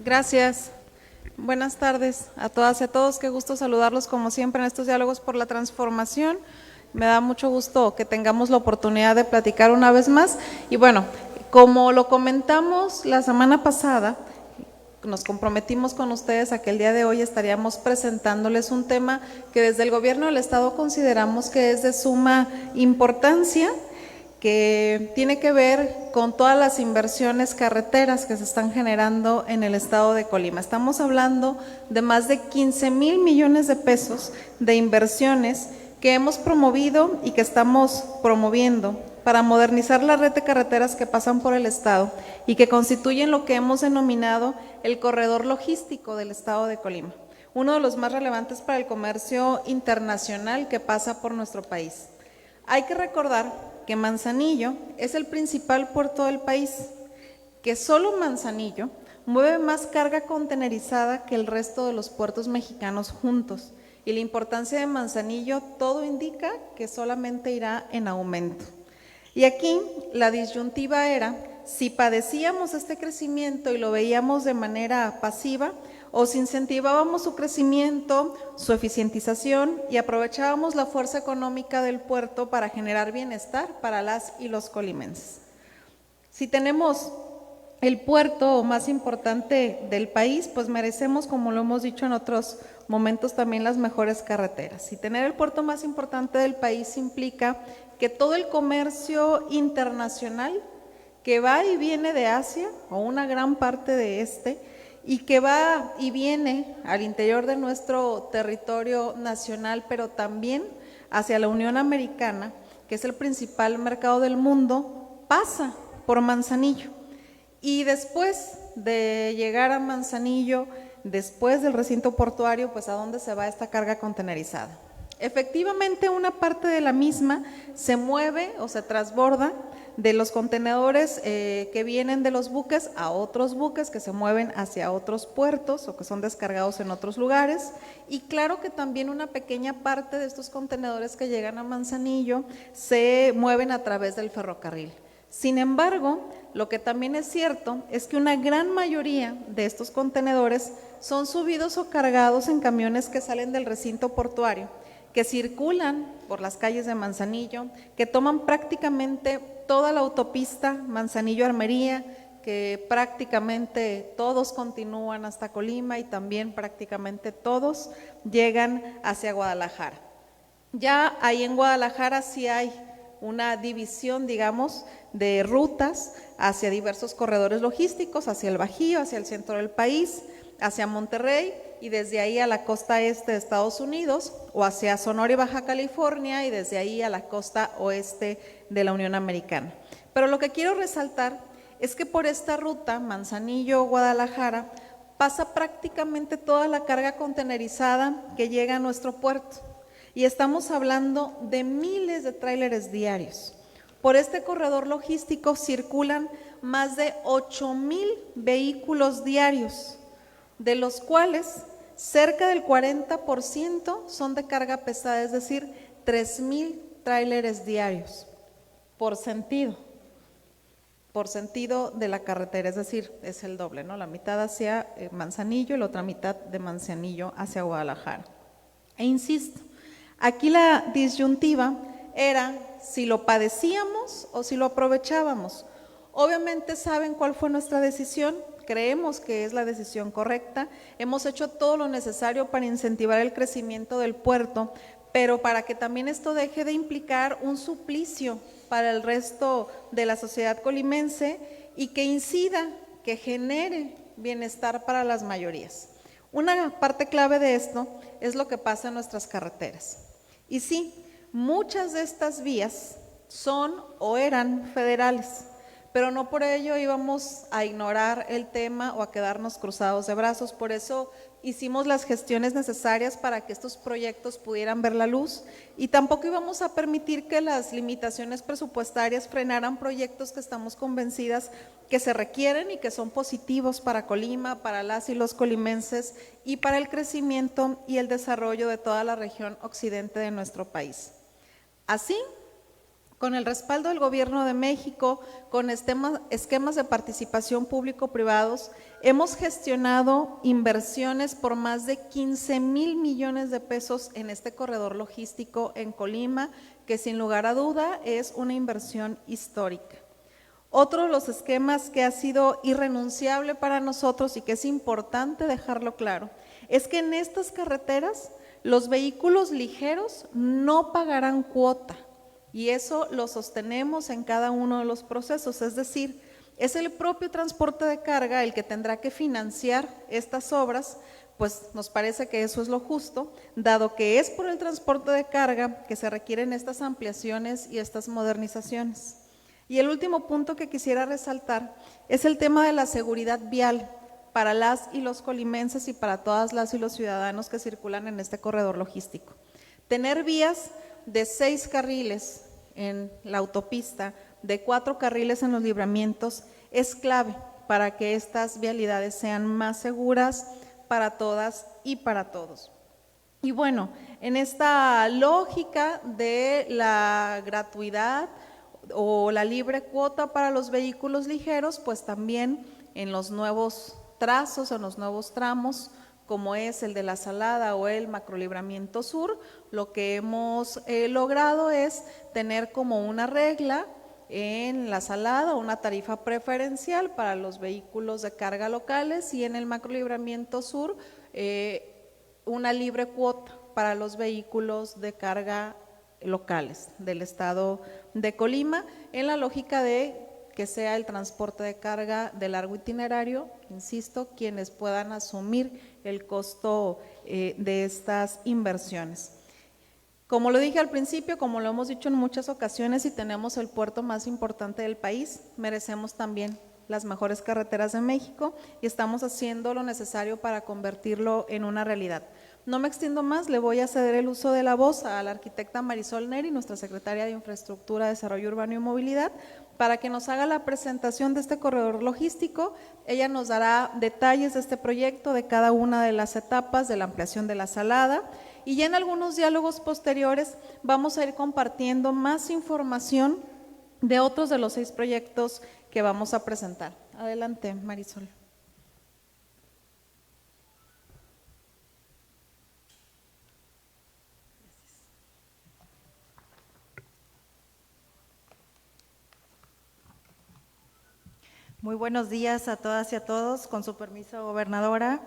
Gracias. Buenas tardes a todas y a todos. Qué gusto saludarlos como siempre en estos diálogos por la transformación. Me da mucho gusto que tengamos la oportunidad de platicar una vez más. Y bueno, como lo comentamos la semana pasada, nos comprometimos con ustedes a que el día de hoy estaríamos presentándoles un tema que desde el gobierno del estado consideramos que es de suma importancia, que tiene que ver con todas las inversiones carreteras que se están generando en el estado de Colima. Estamos hablando de más de 15,000 millones de pesos de inversiones que hemos promovido y que estamos promoviendo para modernizar la red de carreteras que pasan por el estado y que constituyen lo que hemos denominado el corredor logístico del estado de Colima, uno de los más relevantes para el comercio internacional que pasa por nuestro país. Hay que recordar que Manzanillo es el principal puerto del país, que solo Manzanillo mueve más carga contenerizada que el resto de los puertos mexicanos juntos. Y la importancia de Manzanillo, todo indica que solamente irá en aumento. Y aquí la disyuntiva era si padecíamos este crecimiento y lo veíamos de manera pasiva, o si incentivábamos su crecimiento, su eficientización y aprovechábamos la fuerza económica del puerto para generar bienestar para las y los colimenses. Si tenemos el puerto más importante del país, pues merecemos, como lo hemos dicho en otros momentos, también las mejores carreteras. Y tener el puerto más importante del país implica que todo el comercio internacional que va y viene de Asia, o una gran parte de y que va y viene al interior de nuestro territorio nacional, pero también hacia la Unión Americana, que es el principal mercado del mundo, pasa por Manzanillo. Y después de llegar a Manzanillo, después del recinto portuario, pues ¿a dónde se va esta carga contenerizada? Efectivamente, una parte de la misma se mueve o se transborda de los contenedores que vienen de los buques a otros buques que se mueven hacia otros puertos o que son descargados en otros lugares, y claro que también una pequeña parte de estos contenedores que llegan a Manzanillo se mueven a través del ferrocarril. Sin embargo, lo que también es cierto es que una gran mayoría de estos contenedores son subidos o cargados en camiones que salen del recinto portuario, que circulan por las calles de Manzanillo, que toman prácticamente toda la autopista Manzanillo-Armería, que prácticamente todos continúan hasta Colima y también prácticamente todos llegan hacia Guadalajara. Ya ahí en Guadalajara sí hay una división, digamos, de rutas hacia diversos corredores logísticos, hacia el Bajío, hacia el centro del país, hacia Monterrey y desde ahí a la costa este de Estados Unidos, o hacia Sonora y Baja California y desde ahí a la costa oeste de la Unión Americana. Pero lo que quiero resaltar es que por esta ruta, Manzanillo-Guadalajara, pasa prácticamente toda la carga contenerizada que llega a nuestro puerto. Y estamos hablando de miles de tráileres diarios. Por este corredor logístico circulan más de 8,000 vehículos diarios, de los cuales cerca del 40% son de carga pesada, es decir, 3,000 tráileres diarios por sentido de la carretera, es decir, es el doble, ¿no? La mitad hacia Manzanillo y la otra mitad de Manzanillo hacia Guadalajara. E insisto, aquí la disyuntiva era si lo padecíamos o si lo aprovechábamos. Obviamente saben cuál fue nuestra decisión, creemos que es la decisión correcta, hemos hecho todo lo necesario para incentivar el crecimiento del puerto, pero para que también esto deje de implicar un suplicio para el resto de la sociedad colimense y que incida, que genere bienestar para las mayorías. Una parte clave de esto es lo que pasa en nuestras carreteras. Y sí, muchas de estas vías son o eran federales, pero no por ello íbamos a ignorar el tema o a quedarnos cruzados de brazos. Por eso hicimos las gestiones necesarias para que estos proyectos pudieran ver la luz, y tampoco íbamos a permitir que las limitaciones presupuestarias frenaran proyectos que estamos convencidas que se requieren y que son positivos para Colima, para las y los colimenses y para el crecimiento y el desarrollo de toda la región occidente de nuestro país. Así, Con el respaldo del Gobierno de México, con esquemas de participación público-privados, hemos gestionado inversiones por más de 15,000 millones de pesos en este corredor logístico en Colima, que sin lugar a duda es una inversión histórica. Otro de los esquemas que ha sido irrenunciable para nosotros y que es importante dejarlo claro, es que en estas carreteras los vehículos ligeros no pagarán cuota. Y eso lo sostenemos en cada uno de los procesos, es decir, es el propio transporte de carga el que tendrá que financiar estas obras, pues nos parece que eso es lo justo, dado que es por el transporte de carga que se requieren estas ampliaciones y estas modernizaciones. Y el último punto que quisiera resaltar es el tema de la seguridad vial para las y los colimenses y para todas las y los ciudadanos que circulan en este corredor logístico. Tener vías de 6 carriles en la autopista, de 4 carriles en los libramientos, es clave para que estas vialidades sean más seguras para todas y para todos. Y bueno, en esta lógica de la gratuidad o la libre cuota para los vehículos ligeros, pues también en los nuevos trazos, en los nuevos tramos, como es el de la Salada o el Macrolibramiento Sur, lo que hemos logrado es tener como una regla en la Salada una tarifa preferencial para los vehículos de carga locales y en el Macrolibramiento Sur una libre cuota para los vehículos de carga locales del estado de Colima, en la lógica de que sea el transporte de carga de largo itinerario, insisto, quienes puedan asumir el costo de estas inversiones. Como lo dije al principio, como lo hemos dicho en muchas ocasiones, y tenemos el puerto más importante del país, merecemos también las mejores carreteras de México y estamos haciendo lo necesario para convertirlo en una realidad. No me extiendo más, le voy a ceder el uso de la voz a la arquitecta Marisol Neri, nuestra secretaria de Infraestructura, Desarrollo Urbano y Movilidad, para que nos haga la presentación de este corredor logístico. Ella nos dará detalles de este proyecto, de cada una de las etapas de la ampliación de la Salada, y ya en algunos diálogos posteriores vamos a ir compartiendo más información de otros de los 6 proyectos que vamos a presentar. Adelante, Marisol. Muy buenos días a todas y a todos, con su permiso, gobernadora.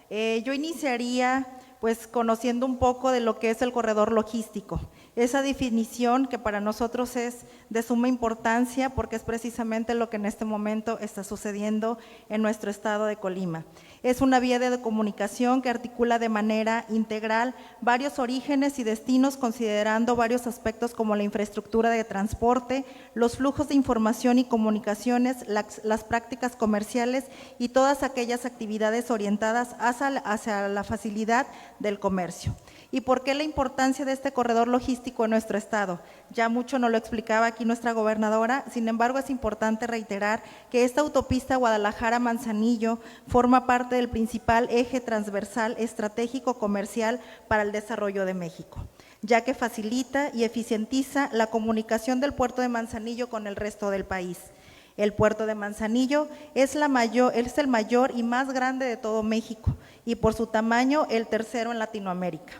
Yo iniciaría pues conociendo un poco de lo que es el corredor logístico, esa definición que para nosotros es de suma importancia porque es precisamente lo que en este momento está sucediendo en nuestro estado de Colima. Es una vía de comunicación que articula de manera integral varios orígenes y destinos, considerando varios aspectos como la infraestructura de transporte, los flujos de información y comunicaciones, las prácticas comerciales y todas aquellas actividades orientadas hacia la facilidad del comercio. ¿Y por qué la importancia de este corredor logístico en nuestro estado? Ya mucho nos lo explicaba aquí nuestra gobernadora, sin embargo es importante reiterar que esta autopista Guadalajara-Manzanillo forma parte del principal eje transversal estratégico comercial para el desarrollo de México, ya que facilita y eficientiza la comunicación del puerto de Manzanillo con el resto del país. El puerto de Manzanillo es el mayor y más grande de todo México y por su tamaño el tercero en Latinoamérica.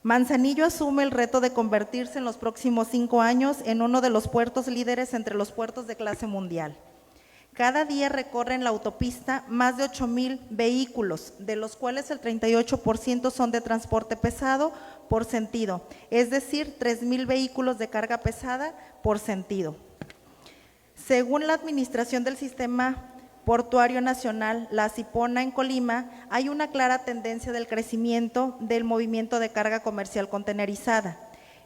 Manzanillo asume el reto de convertirse en los próximos 5 años en uno de los puertos líderes entre los puertos de clase mundial. Cada día recorren la autopista más de 8,000 vehículos, de los cuales el 38% son de transporte pesado por sentido, es decir, 3,000 vehículos de carga pesada por sentido. Según la Administración del Sistema Portuario Nacional, la CIPONA en Colima, hay una clara tendencia del crecimiento del movimiento de carga comercial contenerizada.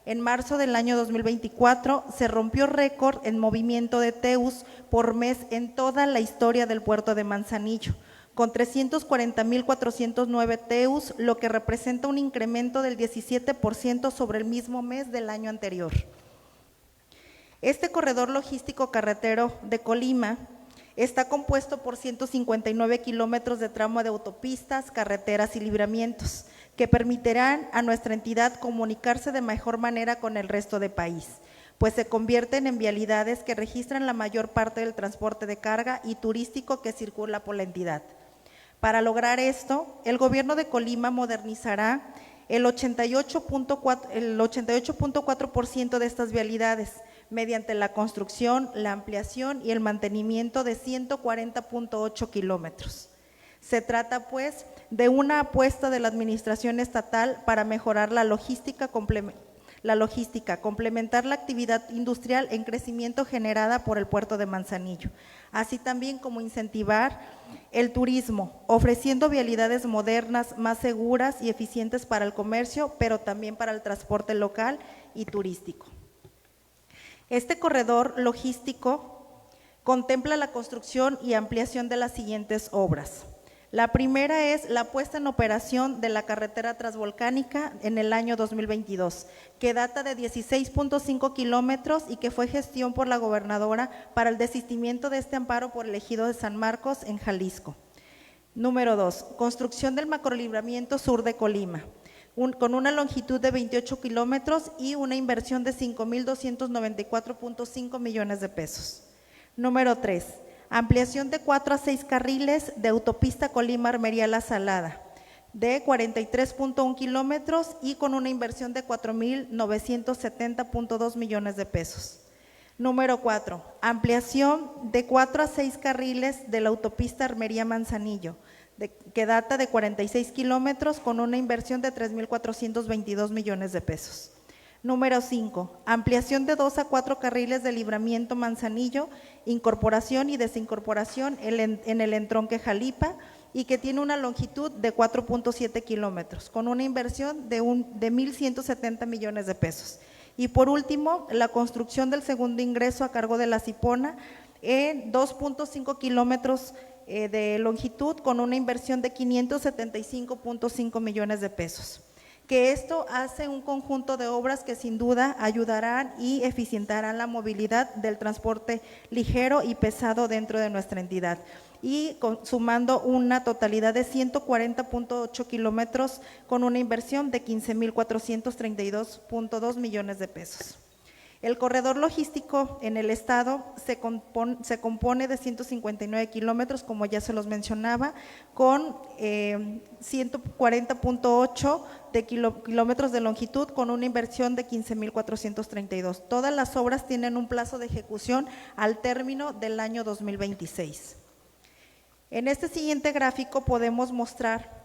En marzo del año 2024 se rompió récord en movimiento de TEUs por mes en toda la historia del puerto de Manzanillo, con 340,409 TEUs, lo que representa un incremento del 17% sobre el mismo mes del año anterior. Este corredor logístico carretero de Colima está compuesto por 159 kilómetros de tramo de autopistas, carreteras y libramientos, que permitirán a nuestra entidad comunicarse de mejor manera con el resto del país, pues se convierten en vialidades que registran la mayor parte del transporte de carga y turístico que circula por la entidad. Para lograr esto, el gobierno de Colima modernizará el 88.4% de estas vialidades mediante la construcción, la ampliación y el mantenimiento de 140.8 kilómetros. Se trata, pues, de una apuesta de la administración estatal para mejorar la logística, complementar la actividad industrial en crecimiento generada por el puerto de Manzanillo, así también como incentivar el turismo, ofreciendo vialidades modernas, más seguras y eficientes para el comercio, pero también para el transporte local y turístico. Este corredor logístico contempla la construcción y ampliación de las siguientes obras. La primera es la puesta en operación de la carretera transvolcánica en el año 2022, que data de 16.5 kilómetros y que fue gestión por la gobernadora para el desistimiento de este amparo por el ejido de San Marcos en Jalisco. Número 2, construcción del macrolibramiento sur de Colima, con una longitud de 28 kilómetros y una inversión de 5,294.5 millones de pesos. Número 3, ampliación de 4 a 6 carriles de autopista Colima-Armería-La Salada, de 43.1 kilómetros y con una inversión de 4,970.2 millones de pesos. Número 4, ampliación de 4 a 6 carriles de la autopista Armería-Manzanillo, que data de 46 kilómetros con una inversión de 3,422 millones de pesos. Número 5, ampliación de 2 a 4 carriles de libramiento Manzanillo, incorporación y desincorporación en el entronque Jalipa y que tiene una longitud de 4.7 kilómetros, con una inversión de 1,170 millones de pesos. Y por último, la construcción del segundo ingreso a cargo de la Cipona en 2.5 kilómetros de longitud con una inversión de 575.5 millones de pesos. Que esto hace un conjunto de obras que sin duda ayudarán y eficientarán la movilidad del transporte ligero y pesado dentro de nuestra entidad y sumando una totalidad de 140.8 kilómetros con una inversión de 15,432.2 millones de pesos. El corredor logístico en el estado se compone de 159 kilómetros, como ya se los mencionaba, con 140.8 de kilómetros de longitud con una inversión de 15,432. Todas las obras tienen un plazo de ejecución al término del año 2026. En este siguiente gráfico podemos mostrar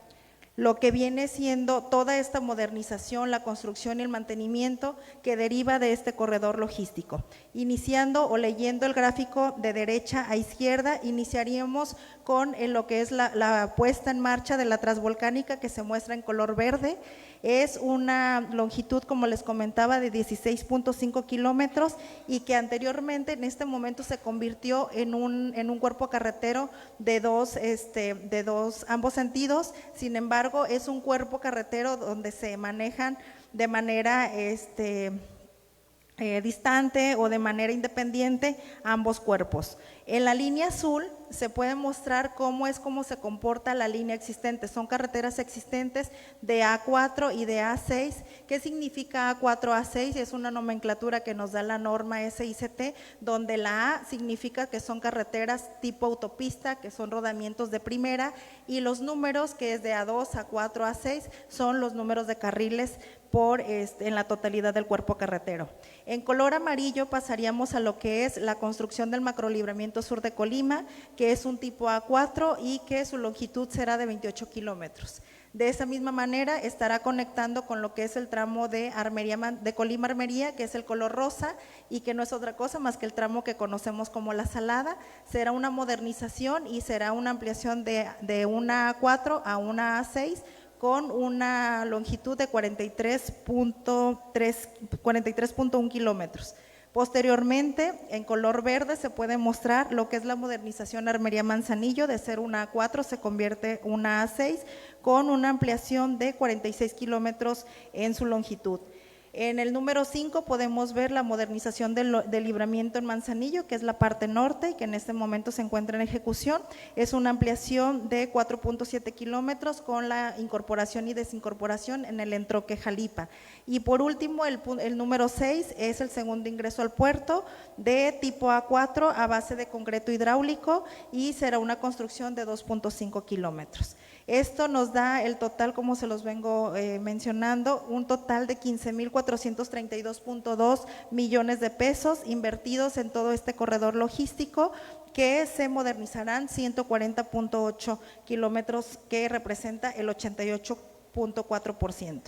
lo que viene siendo toda esta modernización, la construcción y el mantenimiento que deriva de este corredor logístico. Iniciando o leyendo el gráfico de derecha a izquierda, iniciaríamos con lo que es la puesta en marcha de la transvolcánica que se muestra en color verde. Es una longitud, como les comentaba, de 16.5 kilómetros y que anteriormente en este momento se convirtió en un cuerpo carretero de ambos sentidos. Sin embargo, es un cuerpo carretero donde se manejan de manera distante o de manera independiente ambos cuerpos. En la línea azul se puede mostrar cómo se comporta la línea existente. Son carreteras existentes de A4 y de A6. ¿Qué significa A4, A6? Es una nomenclatura que nos da la norma SICT, donde la A significa que son carreteras tipo autopista, que son rodamientos de primera, y los números, que es de A2, A4, A6, son los números de carriles en la totalidad del cuerpo carretero. En color amarillo pasaríamos a lo que es la construcción del macrolibramiento sur de Colima, que es un tipo A4 y que su longitud será de 28 kilómetros. De esa misma manera estará conectando con lo que es el tramo de Colima Armería, que es el color rosa y que no es otra cosa más que el tramo que conocemos como La Salada. Será una modernización y será una ampliación de una A4 a una A6 con una longitud de 43.1 kilómetros. Posteriormente, en color verde se puede mostrar lo que es la modernización Armería Manzanillo, de ser una A4 se convierte una A6 con una ampliación de 46 kilómetros en su longitud. En el número 5 podemos ver la modernización del libramiento en Manzanillo, que es la parte norte y que en este momento se encuentra en ejecución. Es una ampliación de 4.7 kilómetros con la incorporación y desincorporación en el entronque Jalipa. Y por último, el número 6 es el segundo ingreso al puerto de tipo A4 a base de concreto hidráulico y será una construcción de 2.5 kilómetros. Esto nos da el total, como se los vengo mencionando, un total de 15,432.2 millones de pesos invertidos en todo este corredor logístico, que se modernizarán 140.8 kilómetros, que representa el 88.4%.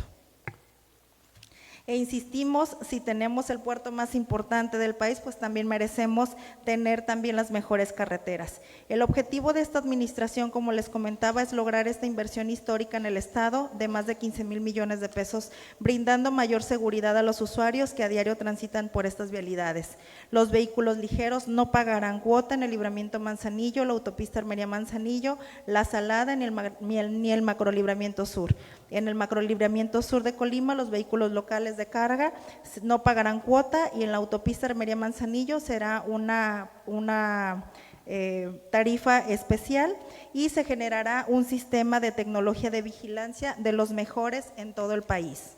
E insistimos, si tenemos el puerto más importante del país, pues también merecemos tener también las mejores carreteras. El objetivo de esta administración, como les comentaba, es lograr esta inversión histórica en el Estado de más de 15,000 millones de pesos, brindando mayor seguridad a los usuarios que a diario transitan por estas vialidades. Los vehículos ligeros no pagarán cuota en el libramiento Manzanillo, la autopista Armería-Manzanillo, la Salada ni el macrolibramiento sur. En el macrolibramiento sur de Colima, los vehículos locales de carga no pagarán cuota, y en la autopista Armería-Manzanillo será una tarifa especial, y se generará un sistema de tecnología de vigilancia de los mejores en todo el país.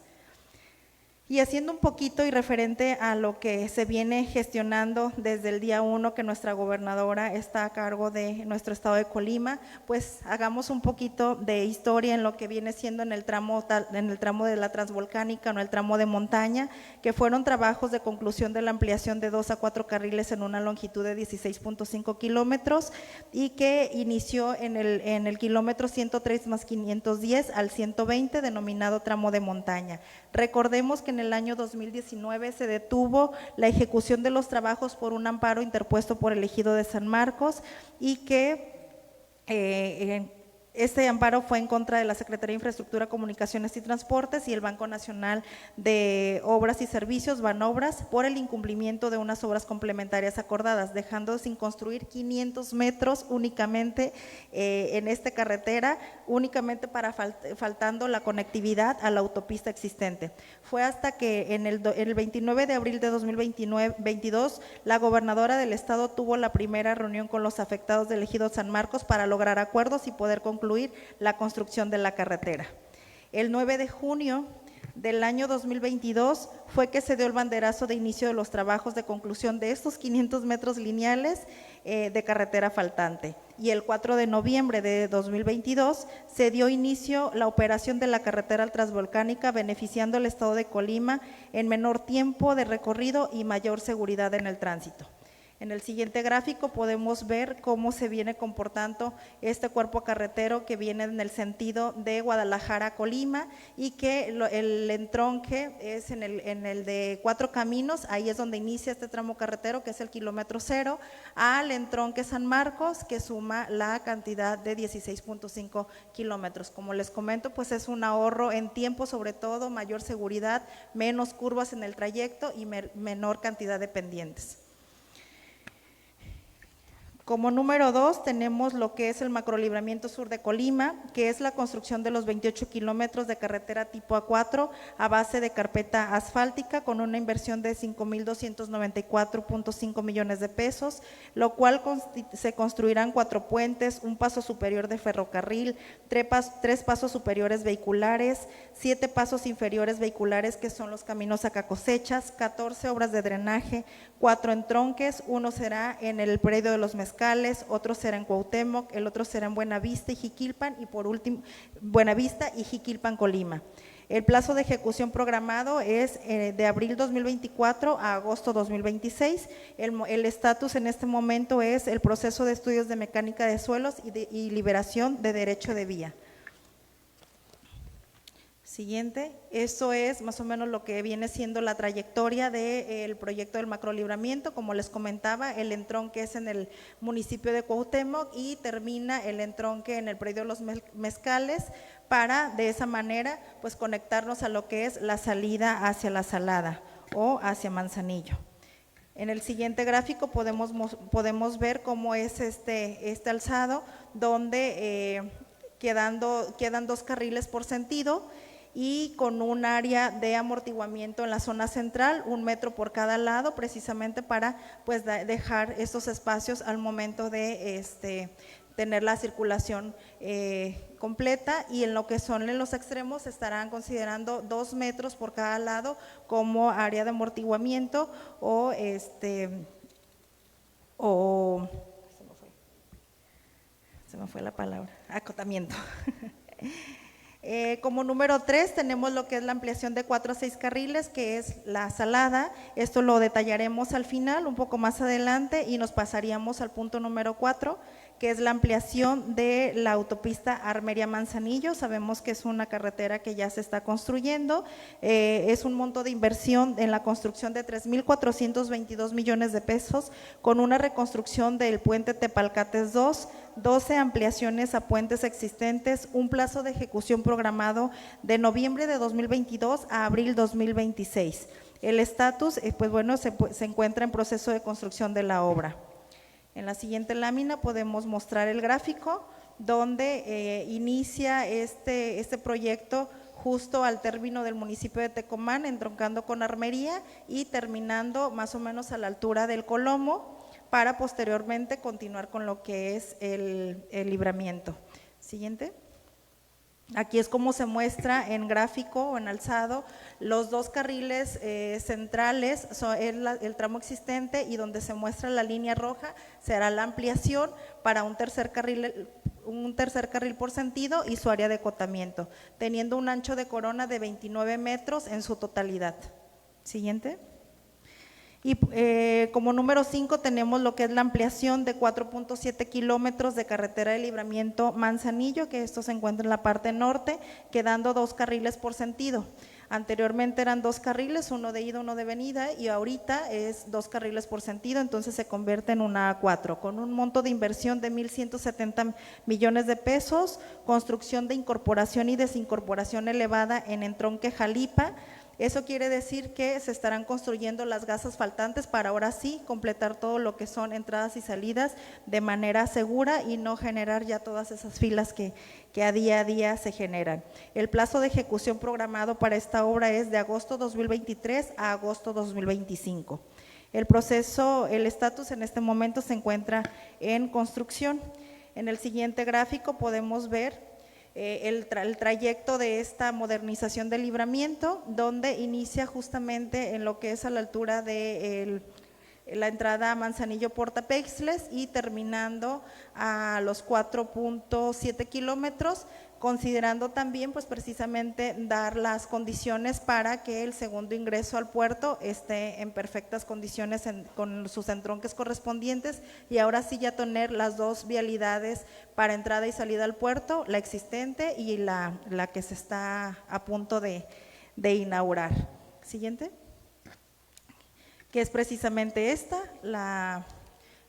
Y haciendo un poquito y referente a lo que se viene gestionando desde el día 1 que nuestra gobernadora está a cargo de nuestro estado de Colima, pues hagamos un poquito de historia en lo que viene siendo en el tramo de la Transvolcánica, o el tramo de montaña, que fueron trabajos de conclusión de la ampliación de 2 a 4 carriles en una longitud de 16.5 kilómetros y que inició en el kilómetro 103 más 510 al 120, denominado tramo de montaña. Recordemos que en el año 2019 se detuvo la ejecución de los trabajos por un amparo interpuesto por el Ejido de San Marcos, y que este amparo fue en contra de la Secretaría de Infraestructura, Comunicaciones y Transportes y el Banco Nacional de Obras y Servicios, Banobras, por el incumplimiento de unas obras complementarias acordadas, dejando sin construir 500 metros únicamente en esta carretera, únicamente faltando la conectividad a la autopista existente. Fue hasta que en el 29 de abril de 2022, la gobernadora del estado tuvo la primera reunión con los afectados del Ejido San Marcos para lograr acuerdos y poder concluir la construcción de la carretera. El 9 de junio del año 2022 fue que se dio el banderazo de inicio de los trabajos de conclusión de estos 500 metros lineales de carretera faltante, y el 4 de noviembre de 2022 se dio inicio la operación de la carretera transvolcánica, beneficiando al estado de Colima en menor tiempo de recorrido y mayor seguridad en el tránsito. En el siguiente gráfico podemos ver cómo se viene comportando este cuerpo carretero que viene en el sentido de Guadalajara a Colima, y que el entronque es en el de Cuatro Caminos. Ahí es donde inicia este tramo carretero, que es el kilómetro 0, al entronque San Marcos, que suma la cantidad de 16.5 kilómetros. Como les comento, pues es un ahorro en tiempo, sobre todo, mayor seguridad, menos curvas en el trayecto y menor cantidad de pendientes. Como número 2 tenemos lo que es el macrolibramiento sur de Colima, que es la construcción de los 28 kilómetros de carretera tipo A4 a base de carpeta asfáltica, con una inversión de 5,294.5 millones de pesos, lo cual se construirán 4 puentes, un paso superior de ferrocarril, 3 pasos superiores vehiculares, 7 pasos inferiores vehiculares, que son los caminos a cosechas, 14 obras de drenaje, 4 entronques, uno será en el predio de los Mezcales, otro será en Cuauhtémoc, el otro será en Buenavista y Jiquilpan, y por último Buenavista y Jiquilpan, Colima. El plazo de ejecución programado es de abril 2024 a agosto 2026. El estatus en este momento es el proceso de estudios de mecánica de suelos y liberación de derecho de vía. Siguiente, eso es más o menos lo que viene siendo la trayectoria del proyecto del macrolibramiento. Como les comentaba, el entronque es en el municipio de Cuauhtémoc y termina el entronque en el predio de los Mezcales, para de esa manera pues conectarnos a lo que es la salida hacia la Salada o hacia Manzanillo. En el siguiente gráfico podemos ver cómo es este alzado, donde quedan 2 carriles por sentido, y con un área de amortiguamiento en la zona central, 1 metro por cada lado, precisamente para pues dejar estos espacios al momento de tener la circulación completa, y en lo que son en los extremos estarán considerando 2 metros por cada lado como área de amortiguamiento o se me fue la palabra, acotamiento. Como número 3 tenemos lo que es la ampliación de 4 a 6 carriles, que es la Salada. Esto lo detallaremos al final, un poco más adelante, y nos pasaríamos al punto número 4, que es la ampliación de la autopista Armería-Manzanillo. Sabemos que es una carretera que ya se está construyendo, es un monto de inversión en la construcción de 3,422 millones de pesos, con una reconstrucción del puente Tepalcates 2, 12 ampliaciones a puentes existentes, un plazo de ejecución programado de noviembre de 2022 a abril 2026. El estatus, pues bueno, se encuentra en proceso de construcción de la obra. En la siguiente lámina podemos mostrar el gráfico donde inicia este proyecto justo al término del municipio de Tecomán, entroncando con Armería y terminando más o menos a la altura del Colomo, para posteriormente continuar con lo que es el Libramiento. Siguiente. Aquí es como se muestra en gráfico o en alzado los 2 carriles centrales, son el tramo existente, y donde se muestra la línea roja será la ampliación para un tercer carril por sentido y su área de acotamiento, teniendo un ancho de corona de 29 metros en su totalidad. Siguiente. Y como número 5 tenemos lo que es la ampliación de 4,7 kilómetros de carretera de Libramiento Manzanillo, que esto se encuentra en la parte norte, quedando 2 carriles por sentido. Anteriormente eran 2 carriles, uno de ida, uno de venida, y ahorita es 2 carriles por sentido, entonces se convierte en una A4, con un monto de inversión de 1,170 millones de pesos, construcción de incorporación y desincorporación elevada en entronque Jalipa. Eso quiere decir que se estarán construyendo las gasas faltantes para ahora sí completar todo lo que son entradas y salidas de manera segura y no generar ya todas esas filas que a día se generan. El plazo de ejecución programado para esta obra es de agosto 2023 a agosto 2025. El proceso, el estatus en este momento se encuentra en construcción. En el siguiente gráfico podemos ver el trayecto de esta modernización del Libramiento, donde inicia justamente en lo que es a la altura de la entrada a Manzanillo Portapexles y terminando a los 4,7 kilómetros, considerando también pues precisamente dar las condiciones para que el segundo ingreso al puerto esté en perfectas condiciones con sus entronques correspondientes, y ahora sí ya tener las 2 vialidades para entrada y salida al puerto, la existente y la que se está a punto de inaugurar. Siguiente. Que es precisamente esta, la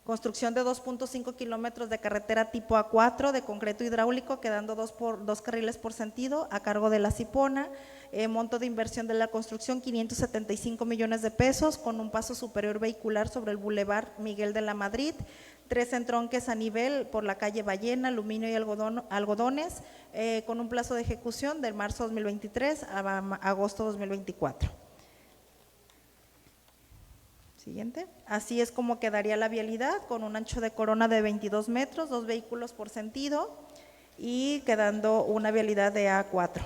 construcción de 2,5 kilómetros de carretera tipo A4 de concreto hidráulico, quedando 2 carriles por sentido a cargo de la Cipona. Monto de inversión de la construcción 575 millones de pesos, con un paso superior vehicular sobre el Boulevard Miguel de la Madrid, 3 entronques a nivel por la calle Ballena, Aluminio y Algodones, con un plazo de ejecución de marzo 2023 a agosto 2024. Siguiente. Así es como quedaría la vialidad, con un ancho de corona de 22 metros, 2 vehículos por sentido y quedando una vialidad de A4.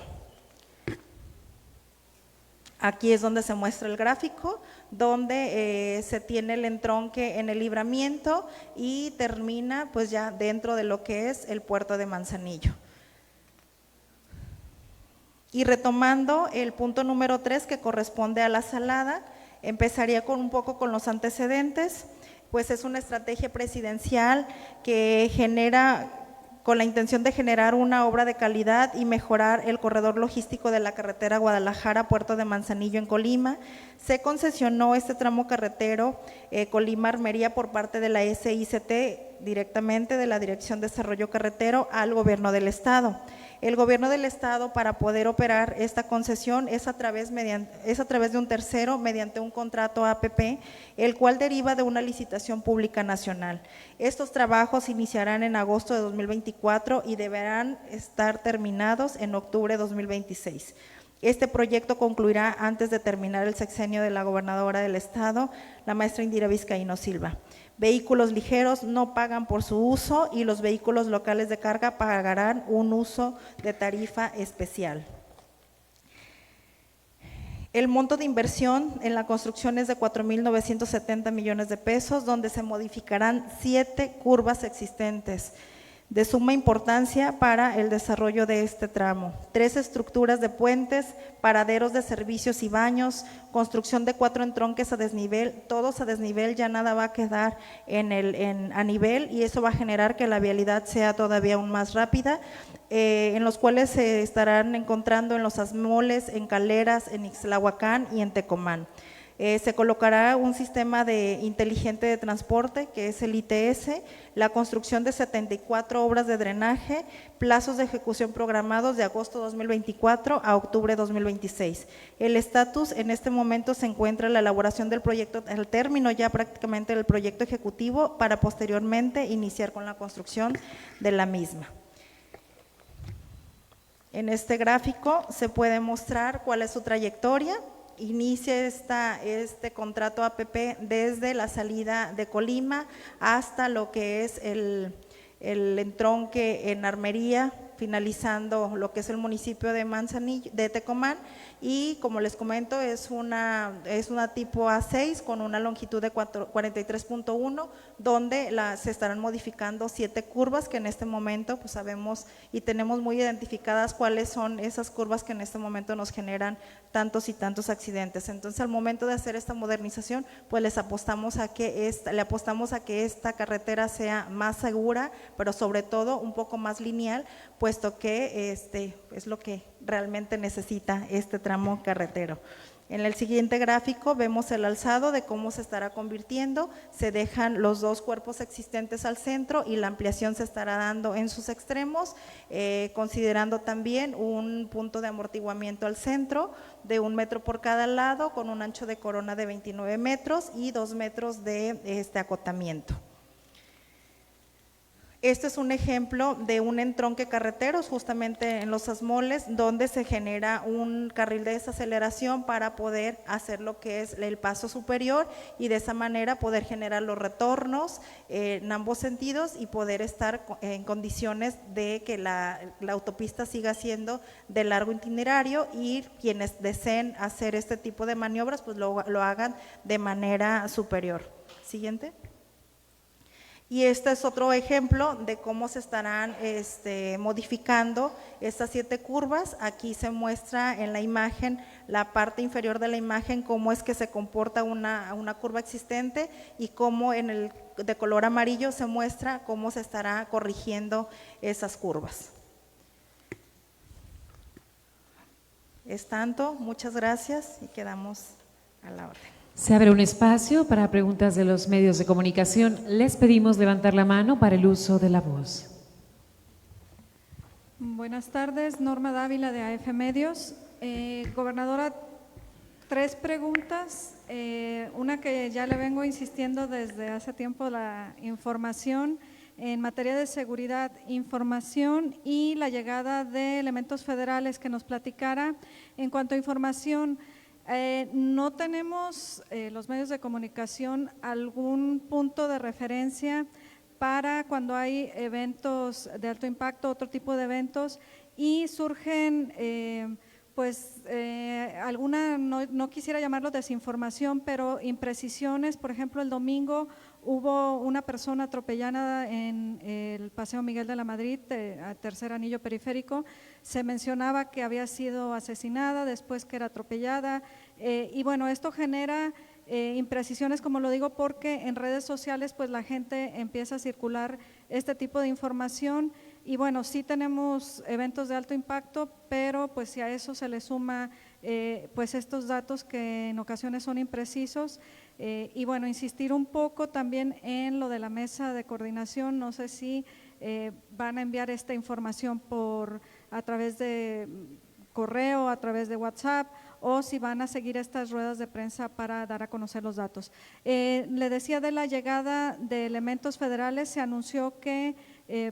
Aquí es donde se muestra el gráfico, donde se tiene el entronque en el Libramiento y termina pues ya dentro de lo que es el puerto de Manzanillo. Y retomando el punto número 3, que corresponde a la Salada, empezaría un poco con los antecedentes. Pues es una estrategia presidencial que genera, con la intención de generar una obra de calidad y mejorar el corredor logístico de la carretera Guadalajara-Puerto de Manzanillo en Colima. Se concesionó este tramo carretero Colima-Armería por parte de la SICT, directamente de la Dirección de Desarrollo Carretero, al Gobierno del Estado. El Gobierno del Estado, para poder operar esta concesión, es a través de un tercero mediante un contrato APP, el cual deriva de una licitación pública nacional. Estos trabajos iniciarán en agosto de 2024 y deberán estar terminados en octubre de 2026. Este proyecto concluirá antes de terminar el sexenio de la gobernadora del estado, la maestra Indira Vizcaíno Silva. Vehículos ligeros no pagan por su uso y los vehículos locales de carga pagarán un uso de tarifa especial. El monto de inversión en la construcción es de 4,970 millones de pesos, donde se modificarán 7 curvas existentes de suma importancia para el desarrollo de este tramo. 3 estructuras de puentes, paraderos de servicios y baños, construcción de 4 entronques a desnivel, todos a desnivel, ya nada va a quedar a nivel, y eso va a generar que la vialidad sea todavía aún más rápida, en los cuales se estarán encontrando en Los Asmoles, en Caleras, en Ixtlahuacán y en Tecomán. Se colocará un sistema inteligente de transporte, que es el ITS, la construcción de 74 obras de drenaje, plazos de ejecución programados de agosto 2024 a octubre 2026. El estatus en este momento se encuentra en la elaboración del proyecto, al término ya prácticamente del proyecto ejecutivo, para posteriormente iniciar con la construcción de la misma. En este gráfico se puede mostrar cuál es su trayectoria. Inicia este contrato APP desde la salida de Colima hasta lo que es el entronque en Armería, finalizando lo que es el municipio de Manzanillo, de Tecomán, y como les comento es una tipo A6 con una longitud de 43.1, donde se estarán modificando 7 curvas que en este momento pues sabemos y tenemos muy identificadas cuáles son esas curvas que en este momento nos generan tantos y tantos accidentes. Entonces, al momento de hacer esta modernización, pues le apostamos a que esta carretera sea más segura, pero sobre todo un poco más lineal, puesto que es lo que realmente necesita este tramo carretero. En el siguiente gráfico vemos el alzado de cómo se estará convirtiendo, se dejan los 2 cuerpos existentes al centro y la ampliación se estará dando en sus extremos, considerando también un punto de amortiguamiento al centro de 1 metro por cada lado, con un ancho de corona de 29 metros y 2 metros de acotamiento. Este es un ejemplo de un entronque carretero justamente en Los Asmoles, donde se genera un carril de desaceleración para poder hacer lo que es el paso superior y de esa manera poder generar los retornos en ambos sentidos y poder estar en condiciones de que la autopista siga siendo de largo itinerario, y quienes deseen hacer este tipo de maniobras pues lo hagan de manera superior. Siguiente. Y este es otro ejemplo de cómo se estarán modificando estas 7 curvas. Aquí se muestra en la imagen, la parte inferior de la imagen, cómo es que se comporta una curva existente, y cómo en el de color amarillo se muestra cómo se estará corrigiendo esas curvas. Es tanto, muchas gracias y quedamos a la orden. Se abre un espacio para preguntas de los medios de comunicación. Les pedimos levantar la mano para el uso de la voz. Buenas tardes, Norma Dávila de AF Medios. Gobernadora, 3 preguntas. Una que ya le vengo insistiendo desde hace tiempo, la información en materia de seguridad, información y la llegada de elementos federales, que nos platicara. En cuanto a información, no tenemos los medios de comunicación algún punto de referencia para cuando hay eventos de alto impacto, otro tipo de eventos, y surgen alguna, no quisiera llamarlo desinformación, pero imprecisiones. Por ejemplo, el domingo hubo una persona atropellada en el Paseo Miguel de la Madrid, tercer anillo periférico. Se mencionaba que había sido asesinada, después que era atropellada, y bueno, esto genera imprecisiones, como lo digo, porque en redes sociales pues la gente empieza a circular este tipo de información. Y bueno, sí tenemos eventos de alto impacto, pero pues si a eso se le suma pues estos datos que en ocasiones son imprecisos, y bueno, insistir un poco también en lo de la mesa de coordinación. No sé si van a enviar esta información a través de correo, a través de WhatsApp, o si van a seguir estas ruedas de prensa para dar a conocer los datos. Le decía de la llegada de elementos federales, se anunció que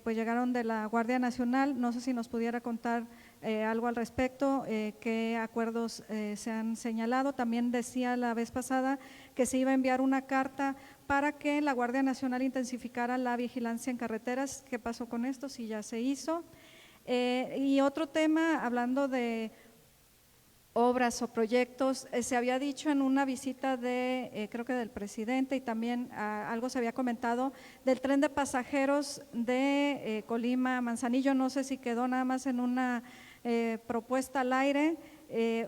pues llegaron de la Guardia Nacional. No sé si nos pudiera contar algo al respecto, qué acuerdos se han señalado. También decía la vez pasada que se iba a enviar una carta para que la Guardia Nacional intensificara la vigilancia en carreteras. ¿Qué pasó con esto? Si ya se hizo. Y otro tema, hablando de obras o proyectos, se había dicho en una visita de, creo que del presidente, y también algo se había comentado del tren de pasajeros de Colima a Manzanillo. No sé si quedó nada más en una propuesta al aire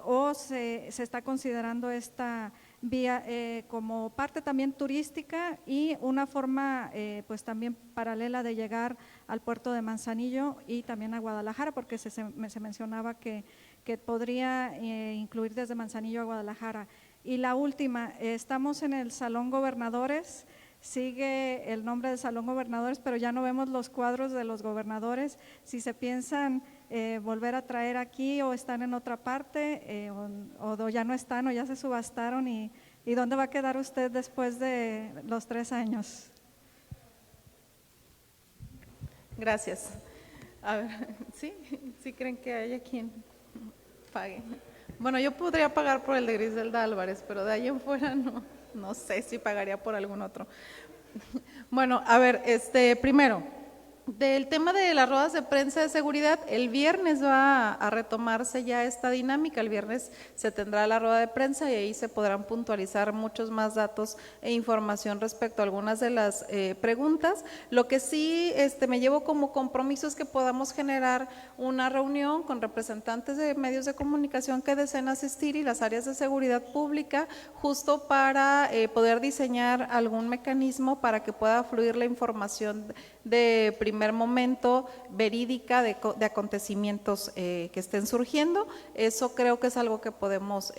o se está considerando esta vía como parte también turística y una forma pues también paralela de llegar al puerto de Manzanillo y también a Guadalajara, porque se mencionaba que podría incluir desde Manzanillo a Guadalajara. Y la última, estamos en el Salón Gobernadores, sigue el nombre del Salón Gobernadores, pero ya no vemos los cuadros de los gobernadores. Si se piensan volver a traer aquí o están en otra parte o ya no están o ya se subastaron, ¿y dónde va a quedar usted después de los 3 años? Gracias. A ver, ¿sí creen que haya quien pague? Bueno, yo podría pagar por el de Griselda Álvarez, pero de ahí en fuera no sé si pagaría por algún otro. Bueno, a ver, primero, del tema de las ruedas de prensa de seguridad, el viernes va a retomarse ya esta dinámica. El viernes se tendrá la rueda de prensa y ahí se podrán puntualizar muchos más datos e información respecto a algunas de las preguntas. Lo que sí me llevo como compromiso es que podamos generar una reunión con representantes de medios de comunicación que deseen asistir y las áreas de seguridad pública, justo para poder diseñar algún mecanismo para que pueda fluir la información de primer momento, verídica, de acontecimientos que estén surgiendo. Eso creo que es algo que podemos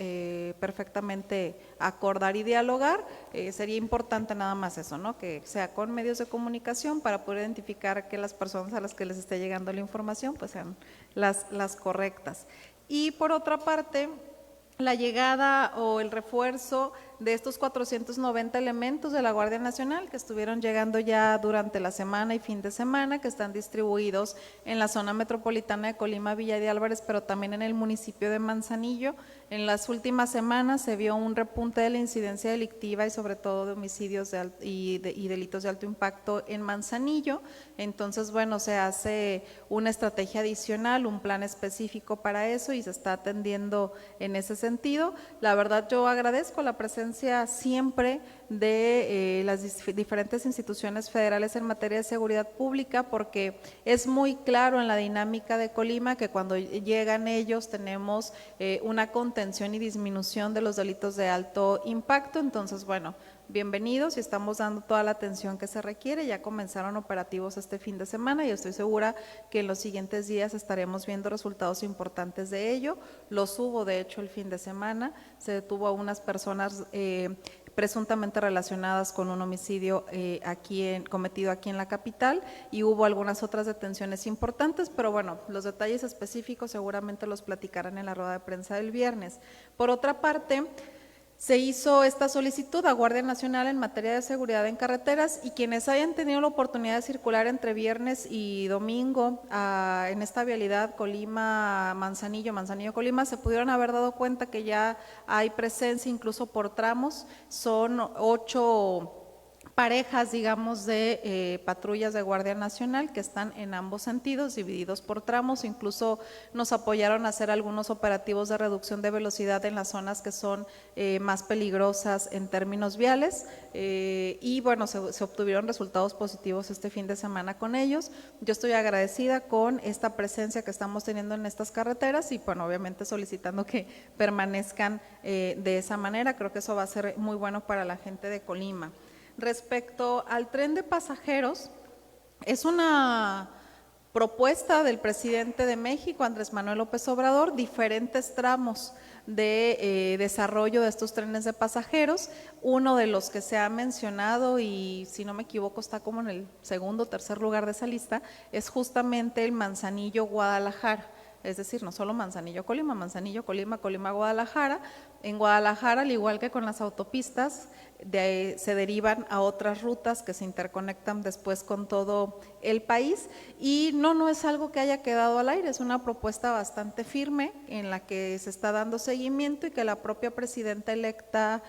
perfectamente acordar y dialogar. Sería importante nada más eso, ¿no? Que sea con medios de comunicación para poder identificar que las personas a las que les esté llegando la información pues sean las correctas. Y por otra parte, la llegada o el refuerzo de estos 490 elementos de la Guardia Nacional que estuvieron llegando ya durante la semana y fin de semana, que están distribuidos en la zona metropolitana de Colima, Villa de Álvarez, pero también en el municipio de Manzanillo. En las últimas semanas se vio un repunte de la incidencia delictiva y sobre todo de homicidios y delitos de alto impacto en Manzanillo. Entonces, bueno, se hace una estrategia adicional, un plan específico para eso y se está atendiendo en ese sentido. La verdad, yo agradezco la presencia siempre de las diferentes instituciones federales en materia de seguridad pública, porque es muy claro en la dinámica de Colima que cuando llegan ellos tenemos una contención y disminución de los delitos de alto impacto. Entonces, bueno, bienvenidos y estamos dando toda la atención que se requiere. Ya comenzaron operativos este fin de semana y estoy segura que en los siguientes días estaremos viendo resultados importantes de ello. Los hubo, de hecho, el fin de semana. Se detuvo a unas personas presuntamente relacionadas con un homicidio cometido aquí en la capital y hubo algunas otras detenciones importantes, pero bueno, los detalles específicos seguramente los platicarán en la rueda de prensa del viernes. Por otra parte, se hizo esta solicitud a Guardia Nacional en materia de seguridad en carreteras y quienes hayan tenido la oportunidad de circular entre viernes y domingo en esta vialidad Colima-Manzanillo, Manzanillo-Colima, se pudieron haber dado cuenta que ya hay presencia incluso por tramos. Son 8 parejas, digamos, de patrullas de Guardia Nacional que están en ambos sentidos, divididos por tramos. Incluso nos apoyaron a hacer algunos operativos de reducción de velocidad en las zonas que son más peligrosas en términos viales y bueno, se obtuvieron resultados positivos este fin de semana con ellos. Yo estoy agradecida con esta presencia que estamos teniendo en estas carreteras y bueno, obviamente solicitando que permanezcan de esa manera. Creo que eso va a ser muy bueno para la gente de Colima. Respecto al tren de pasajeros, es una propuesta del presidente de México, Andrés Manuel López Obrador, diferentes tramos de desarrollo de estos trenes de pasajeros. Uno de los que se ha mencionado y si no me equivoco está como en el segundo o tercer lugar de esa lista, es justamente el Manzanillo-Guadalajara. Es decir, no solo Manzanillo-Colima, Manzanillo-Colima, Colima-Guadalajara. En Guadalajara, al igual que con las autopistas, se derivan a otras rutas que se interconectan después con todo el país. Y no es algo que haya quedado al aire, es una propuesta bastante firme en la que se está dando seguimiento y que la propia presidenta electa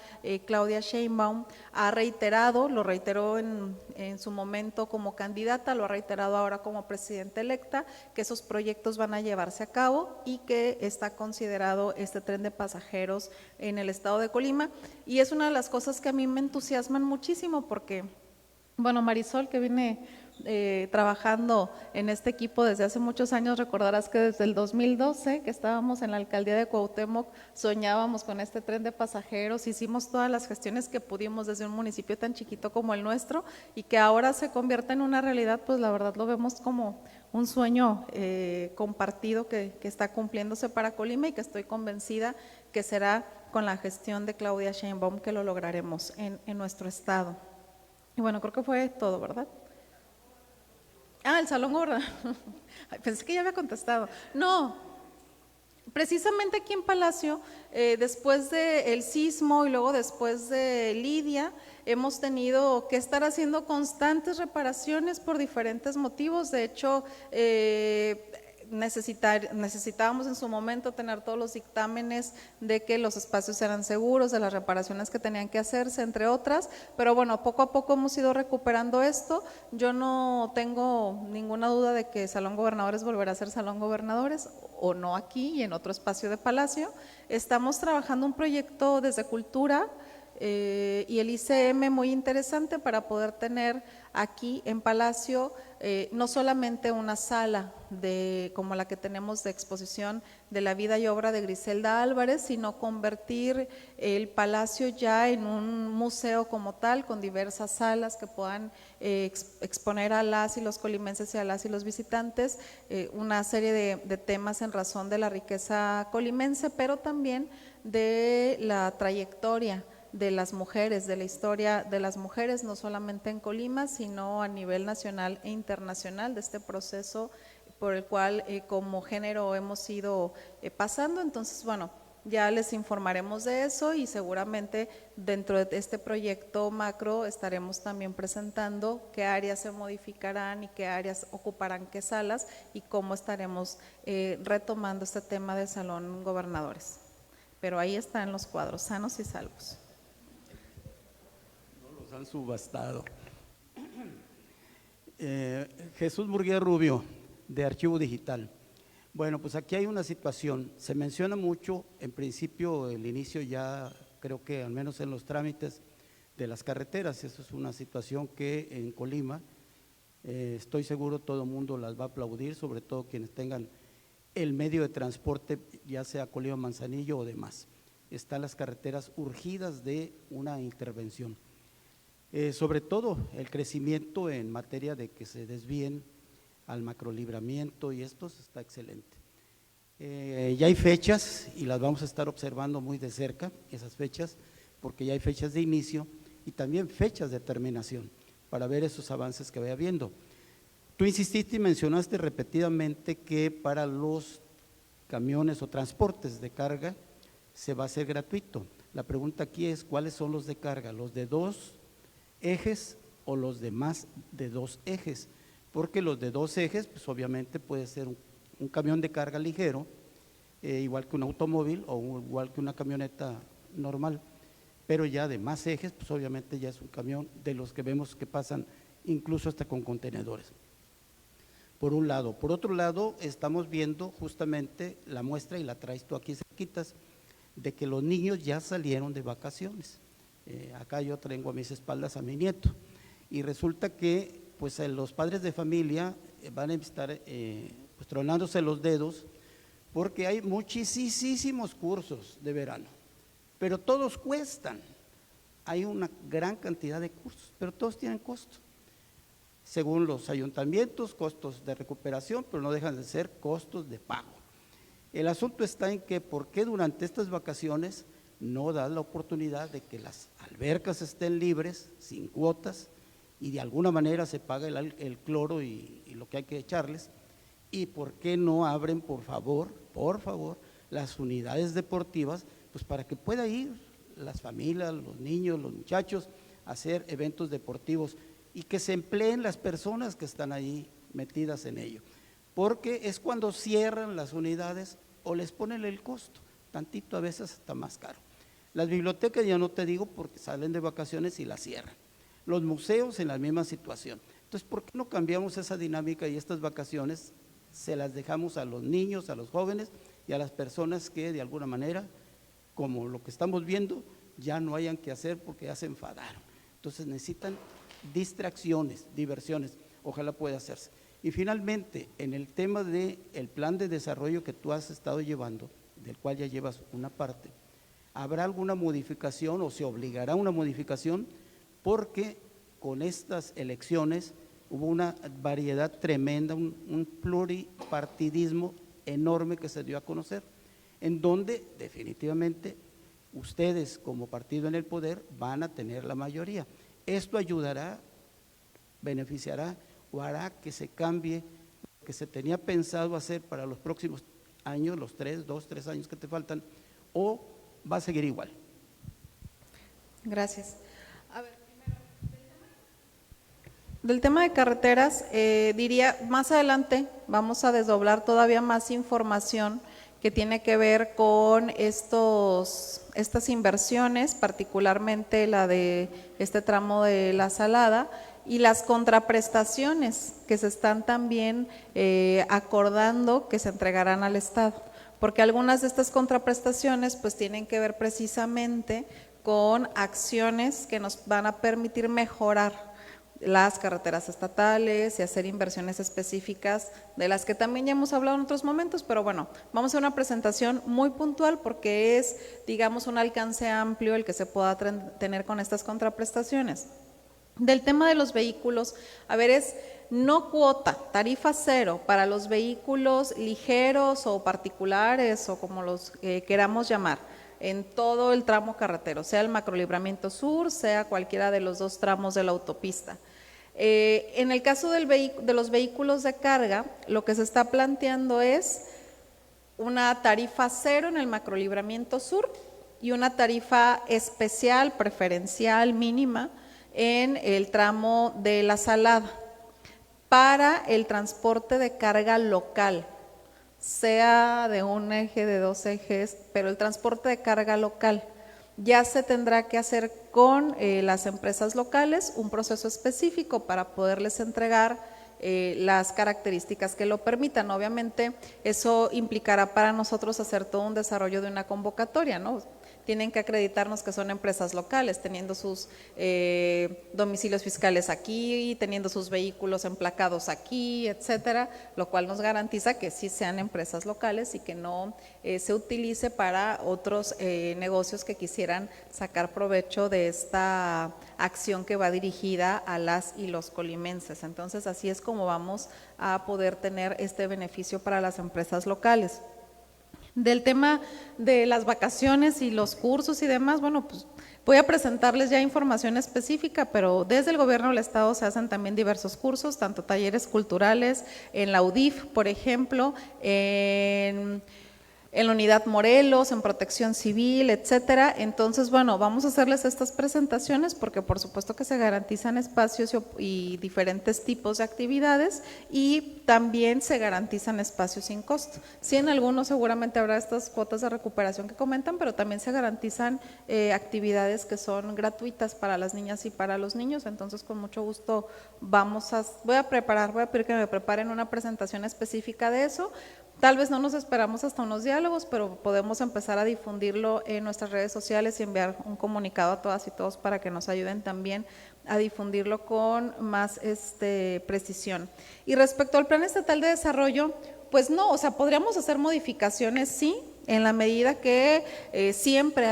Claudia Sheinbaum ha reiterado, lo reiteró en su momento como candidata, lo ha reiterado ahora como presidenta electa, que esos proyectos van a llevarse a cabo y que está considerado este tren de pasajeros en el estado de Colima. Y es una de las cosas que a mí me entusiasman muchísimo porque, bueno, Marisol, que viene trabajando en este equipo desde hace muchos años, recordarás que desde el 2012, que estábamos en la alcaldía de Cuauhtémoc, soñábamos con este tren de pasajeros, hicimos todas las gestiones que pudimos desde un municipio tan chiquito como el nuestro, y que ahora se convierta en una realidad, pues la verdad lo vemos como un sueño compartido que está cumpliéndose para Colima, y que estoy convencida que será con la gestión de Claudia Sheinbaum que lo lograremos en nuestro estado. Y bueno, creo que fue todo, ¿verdad? El Salón Gobernador. Pensé que ya había contestado. No, precisamente aquí en Palacio, después del sismo y luego después de Lidia, hemos tenido que estar haciendo constantes reparaciones por diferentes motivos. De hecho, necesitábamos en su momento tener todos los dictámenes de que los espacios eran seguros, de las reparaciones que tenían que hacerse, entre otras, pero bueno, poco a poco hemos ido recuperando esto. Yo no tengo ninguna duda de que Salón Gobernadores volverá a ser Salón Gobernadores, o no aquí y en otro espacio de Palacio. Estamos trabajando un proyecto desde Cultura y el ICM muy interesante para poder tener aquí en Palacio no solamente una sala como la que tenemos de exposición de la vida y obra de Griselda Álvarez, sino convertir el Palacio ya en un museo como tal, con diversas salas que puedan exponer a las y los colimenses y a las y los visitantes una serie de temas en razón de la riqueza colimense, pero también de la trayectoria de las mujeres, de la historia de las mujeres, no solamente en Colima, sino a nivel nacional e internacional, de este proceso por el cual como género hemos ido pasando. Entonces, bueno, ya les informaremos de eso, y seguramente dentro de este proyecto macro estaremos también presentando qué áreas se modificarán y qué áreas ocuparán qué salas, y cómo estaremos retomando este tema de Salón Gobernadores. Pero ahí están los cuadros, sanos y salvos. Han subastado. Jesús Murguía Rubio, de Archivo Digital. Bueno, pues aquí hay una situación, se menciona mucho, en principio el inicio ya creo que al menos en los trámites de las carreteras, eso es una situación que en Colima estoy seguro todo el mundo las va a aplaudir, sobre todo quienes tengan el medio de transporte, ya sea Colima, Manzanillo o demás. Están las carreteras urgidas de una intervención. Sobre todo el crecimiento en materia de que se desvíen al macrolibramiento, y esto está excelente. Ya hay fechas y las vamos a estar observando muy de cerca, esas fechas, porque ya hay fechas de inicio y también fechas de terminación para ver esos avances que vaya habiendo. Tú insististe y mencionaste repetidamente que para los camiones o transportes de carga se va a hacer gratuito. La pregunta aquí es, ¿cuáles son los de carga? ¿Los de 2 ejes o los de más de 2 ejes? Porque los de 2 ejes, pues obviamente puede ser un camión de carga ligero, igual que un automóvil o igual que una camioneta normal, pero ya de más ejes, pues obviamente ya es un camión de los que vemos que pasan incluso hasta con contenedores. Por un lado. Por otro lado, estamos viendo justamente la muestra, y la traes tú aquí cerquitas, de que los niños ya salieron de vacaciones. Acá yo tengo a mis espaldas a mi nieto, y resulta que pues los padres de familia van a estar pues tronándose los dedos, porque hay muchísimos cursos de verano, pero todos cuestan. Hay una gran cantidad de cursos, pero todos tienen costo, según los ayuntamientos, costos de recuperación, pero no dejan de ser costos de pago. El asunto está en que ¿por qué durante estas vacaciones no da la oportunidad de que las albercas estén libres, sin cuotas, y de alguna manera se paga el cloro y lo que hay que echarles? ¿Y por qué no abren, por favor, las unidades deportivas, pues para que pueda ir las familias, los niños, los muchachos, a hacer eventos deportivos y que se empleen las personas que están ahí metidas en ello, porque es cuando cierran las unidades o les ponen el costo, tantito, a veces hasta más caro. Las bibliotecas ya no te digo porque salen de vacaciones y las cierran. Los museos en la misma situación. Entonces, ¿por qué no cambiamos esa dinámica y estas vacaciones se las dejamos a los niños, a los jóvenes y a las personas que de alguna manera, como lo que estamos viendo, ya no hayan que hacer porque ya se enfadaron? Entonces necesitan distracciones, diversiones, ojalá pueda hacerse. Y finalmente, en el tema del plan de desarrollo que tú has estado llevando, del cual ya llevas una parte, ¿habrá alguna modificación o se obligará a una modificación? Porque con estas elecciones hubo una variedad tremenda, un pluripartidismo enorme que se dio a conocer, en donde definitivamente ustedes como partido en el poder van a tener la mayoría. Esto ayudará, beneficiará o hará que se cambie lo que se tenía pensado hacer para los próximos años, los 2, 3 años que te faltan, o va a seguir igual. Gracias. A ver, del tema de carreteras, diría, más adelante vamos a desdoblar todavía más información que tiene que ver con estas inversiones, particularmente la de este tramo de La Salada y las contraprestaciones que se están también acordando que se entregarán al Estado, porque algunas de estas contraprestaciones pues tienen que ver precisamente con acciones que nos van a permitir mejorar las carreteras estatales y hacer inversiones específicas de las que también ya hemos hablado en otros momentos, pero bueno, vamos a hacer una presentación muy puntual porque es, digamos, un alcance amplio el que se pueda tener con estas contraprestaciones. Del tema de los vehículos, a ver, es no cuota, tarifa cero para los vehículos ligeros o particulares o como los queramos llamar, en todo el tramo carretero, sea el macrolibramiento sur, sea cualquiera de los 2 tramos de la autopista. En el caso de los vehículos de carga, lo que se está planteando es una tarifa cero en el macrolibramiento sur y una tarifa especial, preferencial, mínima, en el tramo de La Salada, para el transporte de carga local, sea de un eje, de 2 ejes, pero el transporte de carga local ya se tendrá que hacer con las empresas locales, un proceso específico para poderles entregar las características que lo permitan. Obviamente eso implicará para nosotros hacer todo un desarrollo de una convocatoria, ¿no? Tienen que acreditarnos que son empresas locales, teniendo sus domicilios fiscales aquí, teniendo sus vehículos emplacados aquí, etcétera, lo cual nos garantiza que sí sean empresas locales y que no se utilice para otros negocios que quisieran sacar provecho de esta acción que va dirigida a las y los colimenses. Entonces, así es como vamos a poder tener este beneficio para las empresas locales. Del tema de las vacaciones y los cursos y demás, bueno, pues voy a presentarles ya información específica, pero desde el gobierno del estado se hacen también diversos cursos, tanto talleres culturales, en la UDIF, por ejemplo, en la unidad Morelos, en protección civil, etcétera. Entonces, bueno, vamos a hacerles estas presentaciones porque por supuesto que se garantizan espacios y diferentes tipos de actividades y también se garantizan espacios sin costo. Sí, en algunos seguramente habrá estas cuotas de recuperación que comentan, pero también se garantizan actividades que son gratuitas para las niñas y para los niños. Entonces, con mucho gusto voy a pedir que me preparen una presentación específica de eso. Tal vez no nos esperamos hasta unos diálogos, pero podemos empezar a difundirlo en nuestras redes sociales y enviar un comunicado a todas y todos para que nos ayuden también a difundirlo con más precisión. Y respecto al Plan Estatal de Desarrollo, pues no, o sea, podríamos hacer modificaciones, sí, en la medida que siempre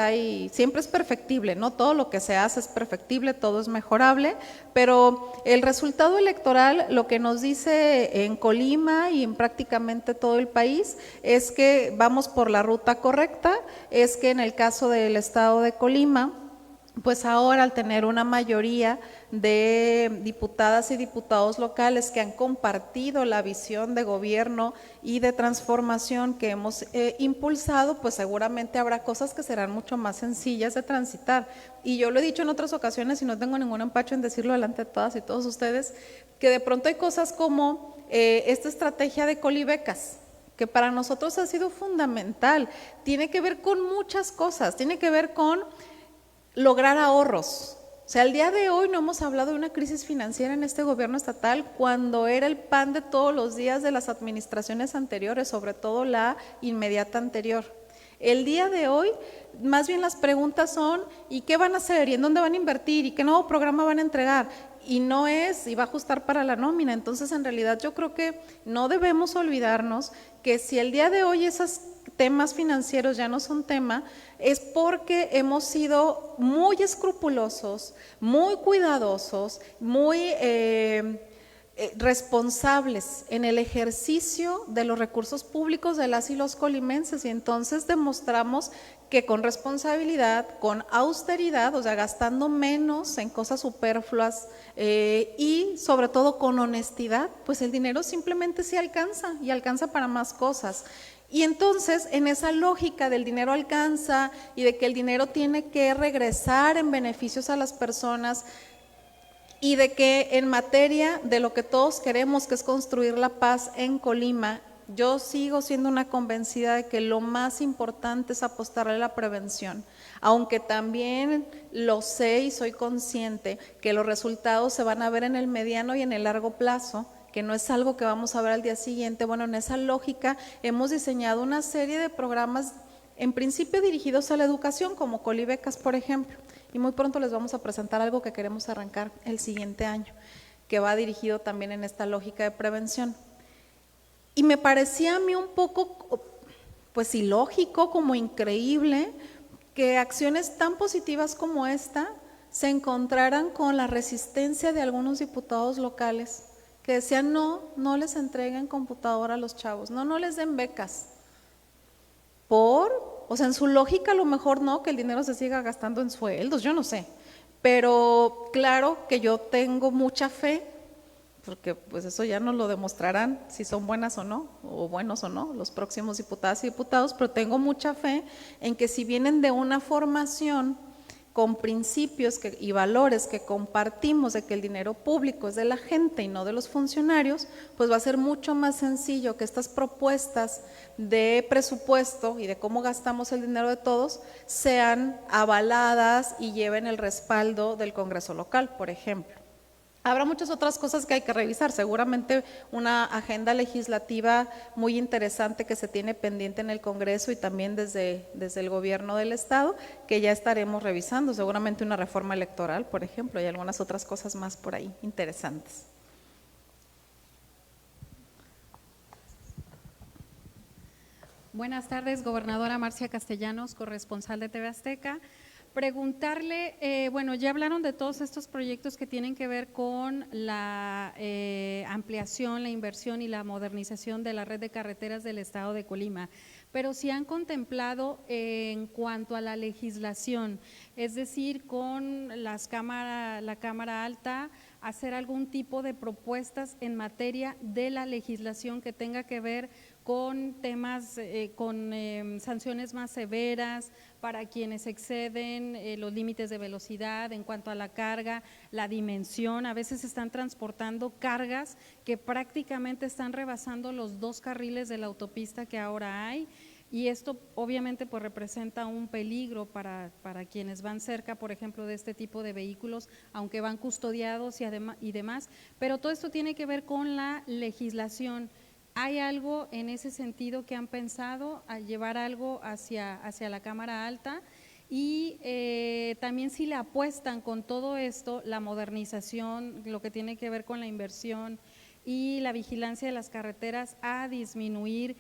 es perfectible, no todo lo que se hace es perfectible, todo es mejorable, pero el resultado electoral lo que nos dice en Colima y en prácticamente todo el país es que vamos por la ruta correcta, es que en el caso del estado de Colima pues ahora al tener una mayoría de diputadas y diputados locales que han compartido la visión de gobierno y de transformación que hemos impulsado, pues seguramente habrá cosas que serán mucho más sencillas de transitar. Y yo lo he dicho en otras ocasiones y no tengo ningún empacho en decirlo delante de todas y todos ustedes, que de pronto hay cosas como esta estrategia de colibecas, que para nosotros ha sido fundamental, tiene que ver con muchas cosas, tiene que ver con lograr ahorros. O sea, el día de hoy no hemos hablado de una crisis financiera en este gobierno estatal cuando era el pan de todos los días de las administraciones anteriores, sobre todo la inmediata anterior. El día de hoy, más bien las preguntas son, ¿y qué van a hacer? ¿Y en dónde van a invertir? ¿Y qué nuevo programa van a entregar? Y no es, y va a ajustar para la nómina. Entonces, en realidad, yo creo que no debemos olvidarnos que si el día de hoy esos temas financieros ya no son tema, es porque hemos sido muy escrupulosos, muy cuidadosos, muy responsables en el ejercicio de los recursos públicos de las y los colimenses, y entonces demostramos que con responsabilidad, con austeridad, o sea, gastando menos en cosas superfluas y sobre todo con honestidad, pues el dinero simplemente sí alcanza y alcanza para más cosas. Y entonces, en esa lógica del dinero alcanza y de que el dinero tiene que regresar en beneficios a las personas, y de que en materia de lo que todos queremos, que es construir la paz en Colima, yo sigo siendo una convencida de que lo más importante es apostarle a la prevención, aunque también lo sé y soy consciente que los resultados se van a ver en el mediano y en el largo plazo, que no es algo que vamos a ver al día siguiente. Bueno, en esa lógica hemos diseñado una serie de programas en principio dirigidos a la educación, como Colibecas, por ejemplo, y muy pronto les vamos a presentar algo que queremos arrancar el siguiente año, que va dirigido también en esta lógica de prevención. Y me parecía a mí un poco, pues ilógico, como increíble, que acciones tan positivas como esta se encontraran con la resistencia de algunos diputados locales que decían no les entreguen computadora a los chavos, no les den becas. O sea, en su lógica a lo mejor no, que el dinero se siga gastando en sueldos, yo no sé, pero claro que yo tengo mucha fe, porque pues eso ya nos lo demostrarán si son buenas o no, o buenos o no, los próximos diputadas y diputados, pero tengo mucha fe en que si vienen de una formación con principios y valores que compartimos de que el dinero público es de la gente y no de los funcionarios, pues va a ser mucho más sencillo que estas propuestas de presupuesto y de cómo gastamos el dinero de todos sean avaladas y lleven el respaldo del Congreso local, por ejemplo. Habrá muchas otras cosas que hay que revisar, seguramente una agenda legislativa muy interesante que se tiene pendiente en el Congreso y también desde el gobierno del Estado, que ya estaremos revisando, seguramente una reforma electoral, por ejemplo, y algunas otras cosas más por ahí interesantes. Buenas tardes, gobernadora Marcia Castellanos, corresponsal de TV Azteca. Preguntarle, bueno, ya hablaron de todos estos proyectos que tienen que ver con la ampliación, la inversión y la modernización de la red de carreteras del estado de Colima, pero si han contemplado en cuanto a la legislación, es decir, con la Cámara Alta, hacer algún tipo de propuestas en materia de la legislación que tenga que ver con temas, con sanciones más severas para quienes exceden los límites de velocidad en cuanto a la carga, la dimensión. A veces están transportando cargas que prácticamente están rebasando los 2 carriles de la autopista que ahora hay, y esto obviamente pues representa un peligro para quienes van cerca, por ejemplo, de este tipo de vehículos, aunque van custodiados y demás, pero todo esto tiene que ver con la legislación. ¿Hay algo en ese sentido que han pensado a llevar algo hacia la Cámara Alta? Y también si le apuestan con todo esto, la modernización, lo que tiene que ver con la inversión y la vigilancia de las carreteras, a disminuir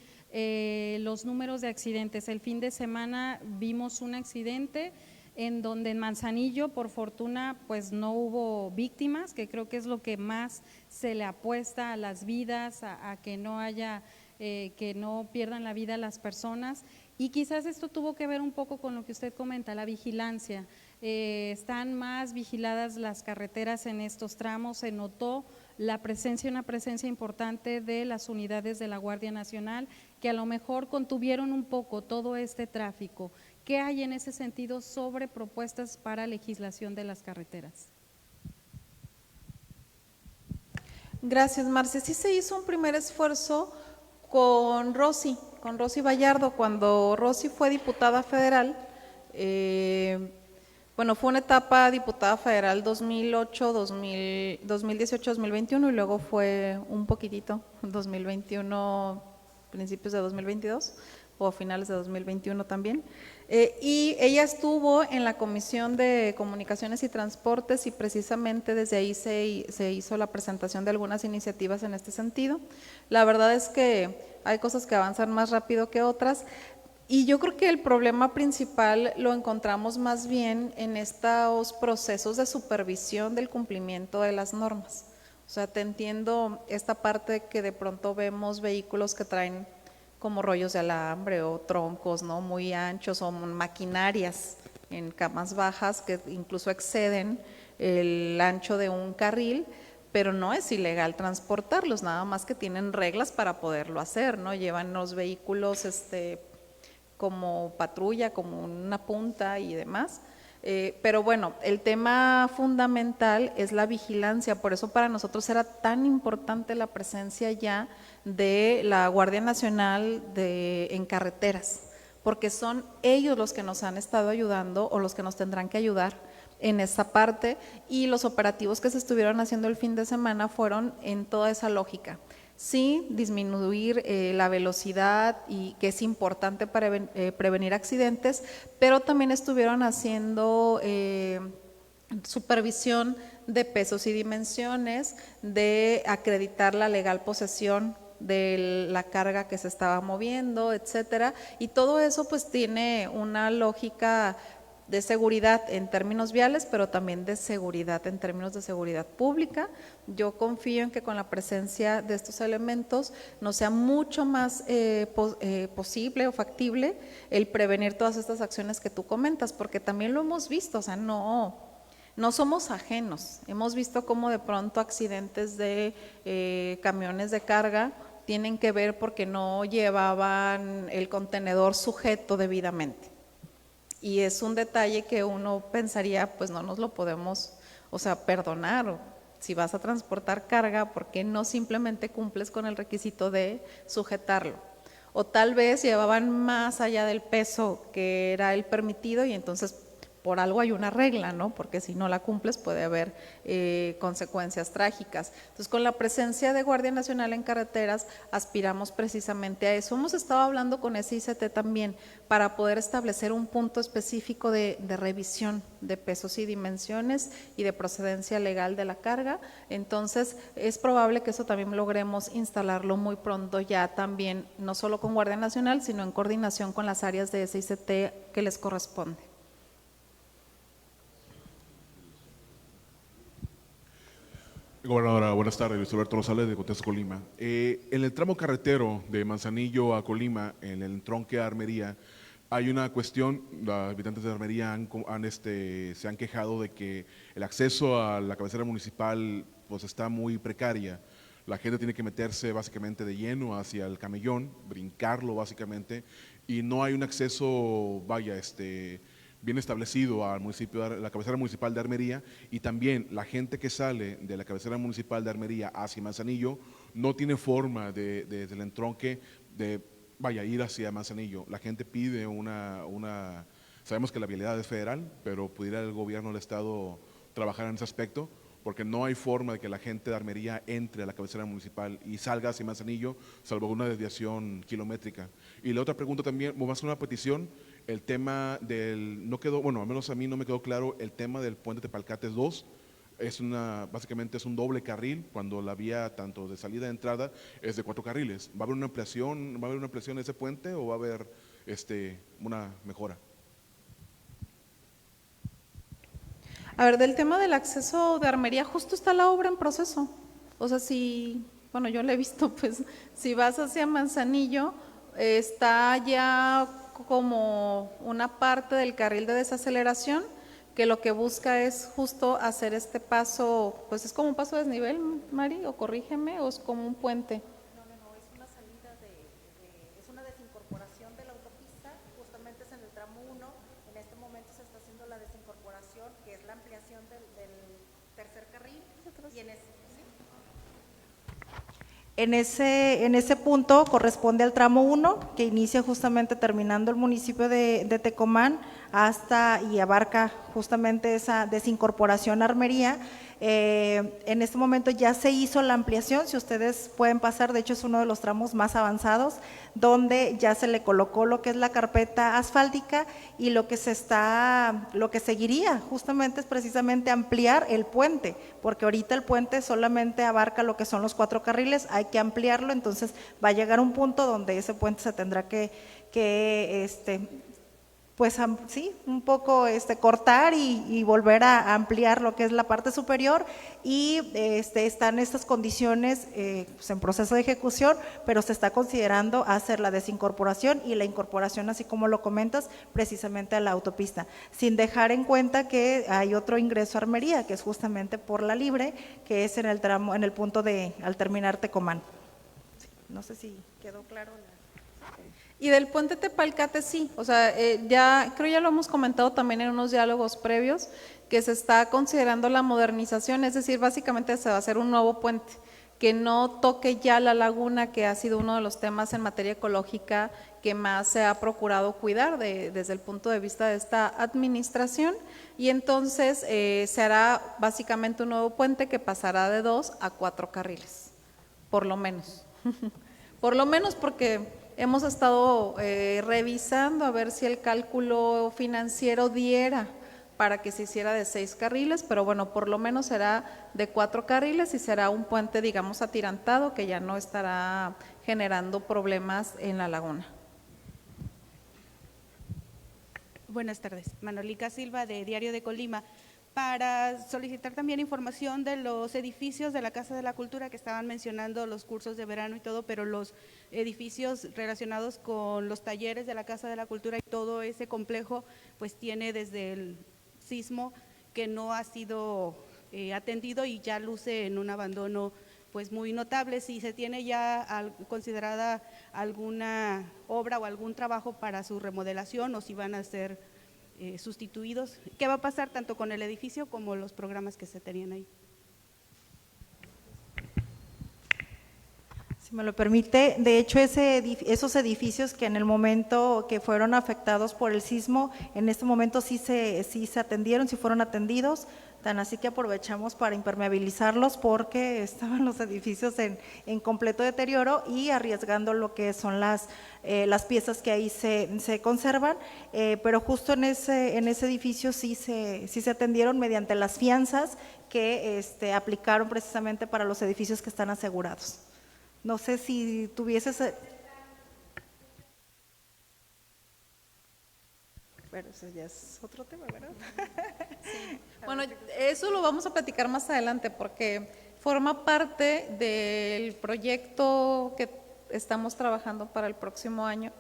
los números de accidentes. El fin de semana vimos un accidente en donde en Manzanillo, por fortuna, pues no hubo víctimas, que creo que es lo que más se le apuesta a las vidas, a que no haya, que no pierdan la vida las personas. Y quizás esto tuvo que ver un poco con lo que usted comenta, la vigilancia. están más vigiladas las carreteras en estos tramos, se notó una presencia importante de las unidades de la Guardia Nacional que a lo mejor contuvieron un poco todo este tráfico. ¿Qué hay en ese sentido sobre propuestas para legislación de las carreteras? Gracias, Marce. Sí se hizo un primer esfuerzo con Rosy Vallardo, cuando Rosy fue diputada federal. Bueno, fue una etapa diputada federal 2008, 2018, 2021 y luego fue un poquitito 2021, principios de 2022 o finales de 2021 también. Y ella estuvo en la Comisión de Comunicaciones y Transportes y precisamente desde ahí se hizo la presentación de algunas iniciativas en este sentido. La verdad es que hay cosas que avanzan más rápido que otras. Y yo creo que el problema principal lo encontramos más bien en estos procesos de supervisión del cumplimiento de las normas. O sea, te entiendo esta parte que de pronto vemos vehículos que traen como rollos de alambre o troncos, ¿no?, muy anchos, o maquinarias en camas bajas que incluso exceden el ancho de un carril, pero no es ilegal transportarlos, nada más que tienen reglas para poderlo hacer, ¿no? Llevan los vehículos como patrulla, como una punta y demás. Pero bueno, el tema fundamental es la vigilancia, por eso para nosotros era tan importante la presencia ya de la Guardia Nacional en carreteras, porque son ellos los que nos han estado ayudando o los que nos tendrán que ayudar en esa parte, y los operativos que se estuvieron haciendo el fin de semana fueron en toda esa lógica. Sí, disminuir la velocidad, y que es importante para prevenir accidentes, pero también estuvieron haciendo supervisión de pesos y dimensiones, de acreditar la legal posesión de la carga que se estaba moviendo, etcétera, y todo eso pues tiene una lógica de seguridad en términos viales, pero también de seguridad en términos de seguridad pública. Yo confío en que con la presencia de estos elementos nos sea mucho más posible o factible el prevenir todas estas acciones que tú comentas, porque también lo hemos visto, o sea, no somos ajenos. Hemos visto cómo de pronto accidentes de camiones de carga tienen que ver porque no llevaban el contenedor sujeto debidamente. Y es un detalle que uno pensaría, pues no nos lo podemos, perdonar. O si vas a transportar carga, ¿por qué no simplemente cumples con el requisito de sujetarlo? O tal vez llevaban más allá del peso que era el permitido y entonces por algo hay una regla, ¿no? Porque si no la cumples puede haber consecuencias trágicas. Entonces, con la presencia de Guardia Nacional en carreteras aspiramos precisamente a eso. Hemos estado hablando con SICT también para poder establecer un punto específico de revisión de pesos y dimensiones y de procedencia legal de la carga. Entonces, es probable que eso también logremos instalarlo muy pronto ya también, no solo con Guardia Nacional, sino en coordinación con las áreas de SICT que les corresponde. Gobernadora, buenas tardes. Luis Alberto Rosales de Contexto, Colima. En el tramo carretero de Manzanillo a Colima, en el entronque a Armería, hay una cuestión. Los habitantes de Armería se han quejado de que el acceso a la cabecera municipal pues está muy precaria. La gente tiene que meterse básicamente de lleno hacia el camellón, brincarlo básicamente, y no hay un acceso, bien establecido al municipio, a la cabecera municipal de Armería, y también la gente que sale de la cabecera municipal de Armería hacia Manzanillo no tiene forma desde el entronque de ir hacia Manzanillo. La gente pide sabemos que la vialidad es federal, pero pudiera el gobierno del estado trabajar en ese aspecto, porque no hay forma de que la gente de Armería entre a la cabecera municipal y salga hacia Manzanillo, salvo una desviación kilométrica. Y la otra pregunta también, más una petición, el tema no quedó, al menos a mí no me quedó claro el tema del puente Tepalcates 2, básicamente es un doble carril, cuando la vía tanto de salida y entrada es de 4 carriles. ¿Va a haber una ampliación de ese puente o va a haber una mejora? A ver, del tema del acceso de Armería, justo está la obra en proceso. O sea, yo la he visto, pues, si vas hacia Manzanillo, está ya como una parte del carril de desaceleración que lo que busca es justo hacer este paso, pues es como un paso de desnivel, Mari, o corrígeme, o es como un puente. Es una desincorporación de la autopista, justamente es en el tramo 1, en este momento se está haciendo la desincorporación, que es la ampliación del tercer carril, y en ese punto corresponde al tramo 1, que inicia justamente terminando el municipio de Tecomán hasta y abarca justamente esa desincorporación a Armería. En este momento ya se hizo la ampliación, si ustedes pueden pasar, de hecho es uno de los tramos más avanzados, donde ya se le colocó lo que es la carpeta asfáltica y lo que seguiría justamente es precisamente ampliar el puente, porque ahorita el puente solamente abarca lo que son los 4 carriles, hay que ampliarlo, entonces va a llegar un punto donde ese puente se tendrá que pues sí, un poco cortar y volver a ampliar lo que es la parte superior y están estas condiciones pues en proceso de ejecución, pero se está considerando hacer la desincorporación y la incorporación, así como lo comentas, precisamente a la autopista, sin dejar en cuenta que hay otro ingreso a Armería, que es justamente por la Libre, que es en el tramo, en el punto de al terminar Tecomán. Sí, no sé si quedó claro. Y del puente Tepalcate sí, o sea, ya creo ya lo hemos comentado también en unos diálogos previos, que se está considerando la modernización, es decir, básicamente se va a hacer un nuevo puente, que no toque ya la laguna, que ha sido uno de los temas en materia ecológica que más se ha procurado cuidar desde el punto de vista de esta administración, y entonces se hará básicamente un nuevo puente que pasará de 2 a 4 carriles, por lo menos, por lo menos porque hemos estado revisando a ver si el cálculo financiero diera para que se hiciera de 6 carriles, pero bueno, por lo menos será de 4 carriles y será un puente, digamos, atirantado que ya no estará generando problemas en la laguna. Buenas tardes, Manolica Silva de Diario de Colima. Para solicitar también información de los edificios de la Casa de la Cultura que estaban mencionando, los cursos de verano y todo, pero los edificios relacionados con los talleres de la Casa de la Cultura y todo ese complejo, pues tiene desde el sismo que no ha sido atendido y ya luce en un abandono pues muy notable. Si se tiene ya considerada alguna obra o algún trabajo para su remodelación o si van a ser sustituidos, ¿qué va a pasar tanto con el edificio como los programas que se tenían ahí? Si me lo permite, de hecho esos edificios que en el momento que fueron afectados por el sismo, en este momento sí se atendieron, sí fueron atendidos, tan así que aprovechamos para impermeabilizarlos porque estaban los edificios en completo deterioro y arriesgando lo que son las piezas que ahí se conservan, pero justo en ese edificio sí se atendieron mediante las fianzas que aplicaron precisamente para los edificios que están asegurados. No sé si tuvieses… Pero eso ya es otro tema, ¿verdad? Sí. Bueno, eso lo vamos a platicar más adelante porque forma parte del proyecto que estamos trabajando para el próximo año,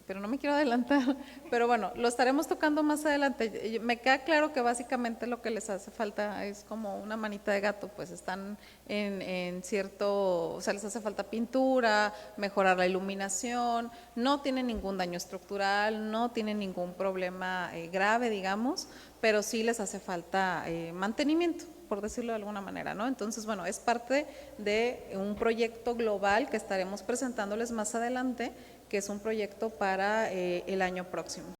pero no me quiero adelantar, pero bueno, lo estaremos tocando más adelante. Me queda claro que básicamente lo que les hace falta es como una manita de gato, pues están en cierto, o sea, les hace falta pintura, mejorar la iluminación, no tienen ningún daño estructural, no tienen ningún problema grave, digamos, pero sí les hace falta mantenimiento, por decirlo de alguna manera, ¿no? Entonces, bueno, es parte de un proyecto global que estaremos presentándoles más adelante, que es un proyecto para el año próximo.